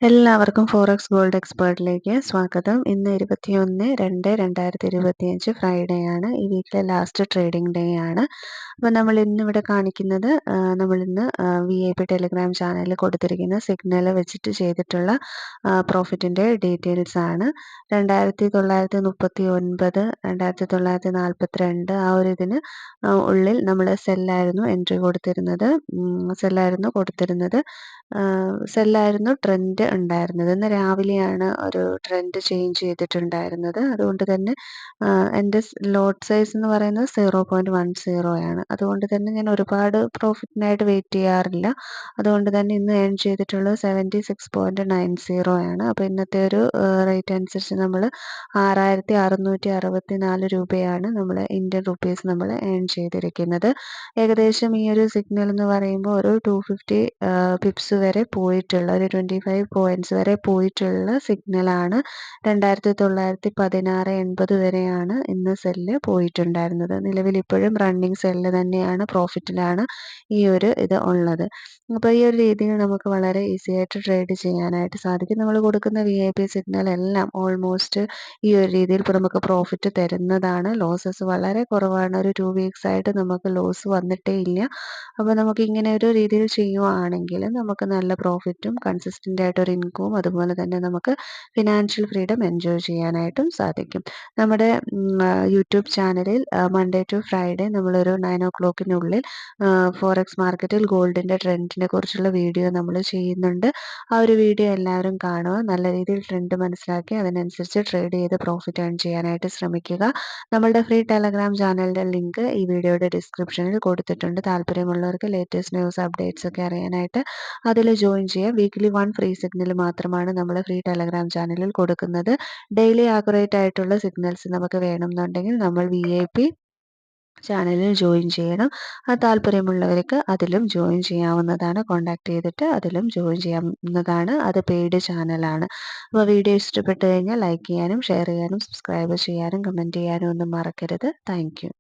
എല്ലാവർക്കും forex gold എക്സ്പേർട്ടിലേക്ക് സ്വാഗതം. ഇന്ന് 21/2/2025 ഫ്രൈഡേ ആണ്. ഈ വീക്കിലെ ലാസ്റ്റ് ട്രേഡിംഗ് ഡേ ആണ്. അപ്പോൾ നമ്മൾ ഇന്നിവിടെ കാണിക്കുന്നത് നമ്മളിന്ന് VIP ടെലിഗ്രാം ചാനലിൽ കൊടുത്തിരിക്കുന്ന സിഗ്നൽ വെച്ചിട്ട് ചെയ്തിട്ടുള്ള പ്രോഫിറ്റിൻ്റെ ഡീറ്റെയിൽസ് ആണ്. 2939, 2942 ആ ഒരു ഇതിന് ഉള്ളിൽ നമ്മൾ സെല്ലായിരുന്നു എൻട്രി കൊടുത്തിരുന്നത്. സെല്ലായിരുന്നു ട്രെൻഡ് ഉണ്ടായിരുന്നത്. ഇന്ന് രാവിലെയാണ് ഒരു ട്രെൻഡ് ചേഞ്ച് ചെയ്തിട്ടുണ്ടായിരുന്നത്. അതുകൊണ്ട് തന്നെ എൻ്റെ ലോട്ട് സൈസ് എന്ന് പറയുന്നത് 0.10 ആണ്. അതുകൊണ്ട് തന്നെ ഞാൻ ഒരുപാട് പ്രോഫിറ്റിനായിട്ട് വെയിറ്റ് ചെയ്യാറില്ല. അതുകൊണ്ട് തന്നെ ഇന്ന് ഏൺ ചെയ്തിട്ടുള്ളത് 76.90 ആണ്. അപ്പോൾ ഇന്നത്തെ ഒരു റേറ്റ് അനുസരിച്ച് നമ്മൾ 6664 രൂപയാണ് നമ്മൾ ഇന്ത്യൻ റുപ്പീസ് നമ്മൾ ഏൺ ചെയ്തിരിക്കുന്നത്. ഏകദേശം ഈ ഒരു സിഗ്നൽ എന്ന് പറയുമ്പോൾ ഒരു 250 പിപ്സ് വരെ പോയിട്ടുള്ള ഒരു 25 പോയിന്റ്സ് വരെ പോയിട്ടുള്ള സിഗ്നലാണ്. 2916.80 വരെയാണ് ഇന്ന് സെല്ല് പോയിട്ടുണ്ടായിരുന്നത്. നിലവിൽ ഇപ്പോഴും റണ്ണിങ് സെല്ല് തന്നെയാണ്, പ്രോഫിറ്റിലാണ് ഈ ഒരു ഇത് ഉള്ളത്. അപ്പോൾ ഈ ഒരു രീതിയിൽ നമുക്ക് വളരെ ഈസി ആയിട്ട് ട്രേഡ് ചെയ്യാനായിട്ട് സാധിക്കും. നമ്മൾ കൊടുക്കുന്ന VIP സിഗ്നൽ എല്ലാം ഓൾമോസ്റ്റ് ഈ ഒരു രീതിയിൽ ഇപ്പോൾ നമുക്ക് പ്രോഫിറ്റ് തരുന്നതാണ്. ലോസസ് വളരെ കുറവാണ്. ഒരു 2 വീക്സ് ആയിട്ട് നമുക്ക് ലോസ് വന്നിട്ടേ ഇല്ല. അപ്പോൾ നമുക്ക് ഇങ്ങനെ ഒരു രീതിയിൽ ചെയ്യുവാണെങ്കിൽ നമുക്ക് നല്ല പ്രോഫിറ്റും കൺസിസ്റ്റൻ്റ് ആയിട്ടൊരു ഇൻകവും അതുപോലെ തന്നെ നമുക്ക് ഫിനാൻഷ്യൽ ഫ്രീഡം എൻജോയ് ചെയ്യാനായിട്ടും സാധിക്കും. നമ്മുടെ യൂട്യൂബ് ചാനലിൽ മൺഡേ ടു ഫ്രൈഡേ നമ്മളൊരു 9 o'clockനുള്ളിൽ ഫോറക്സ് മാർക്കറ്റിൽ ഗോൾഡിൻ്റെ ട്രെൻഡിനെ കുറിച്ചുള്ള വീഡിയോ നമ്മൾ ചെയ്യുന്നുണ്ട്. ആ ഒരു വീഡിയോ എല്ലാവരും കാണുക. നല്ല രീതിയിൽ ട്രെൻഡ് മനസ്സിലാക്കി അതിനനുസരിച്ച് ട്രേഡ് ചെയ്ത് പ്രോഫിറ്റ് ഏൺ ചെയ്യാനായിട്ട് ശ്രമിക്കുക. നമ്മളുടെ ഫ്രീ ടെലഗ്രാം ചാനലിൻ്റെ ലിങ്ക് ഈ വീഡിയോയുടെ ഡിസ്ക്രിപ്ഷനിൽ കൊടുത്തിട്ടുണ്ട്. താല്പര്യമുള്ളവർക്ക് ലേറ്റസ്റ്റ് ന്യൂസ് അപ്ഡേറ്റ്സ് ഒക്കെ അറിയാനായിട്ട് അതിൽ ജോയിൻ ചെയ്യാം. വീക്കിലി 1 ഫ്രീ സിഗ്നൽ മാത്രമാണ് നമ്മൾ ഫ്രീ ടെലഗ്രാം ചാനലിൽ കൊടുക്കുന്നത്. ഡെയിലി ആക്യുറേറ്റ് ആയിട്ടുള്ള സിഗ്നൽസ് നമുക്ക് വേണമെന്നുണ്ടെങ്കിൽ നമ്മൾ VIP ചാനലിൽ ജോയിൻ ചെയ്യണം. താല്പര്യമുള്ളവർക്ക് അതിലും ജോയിൻ ചെയ്യാവുന്നതാണ്. കോൺടാക്ട് ചെയ്തിട്ട് അതിലും ജോയിൻ ചെയ്യാവുന്നതാണ്. അത് പെയ്ഡ് ചാനലാണ്. അപ്പോൾ വീഡിയോ ഇഷ്ടപ്പെട്ട് കഴിഞ്ഞാൽ ലൈക്ക് ചെയ്യാനും ഷെയർ ചെയ്യാനും സബ്സ്ക്രൈബ് ചെയ്യാനും കമൻറ്റ് ചെയ്യാനും ഒന്നും മറക്കരുത്. Thank you.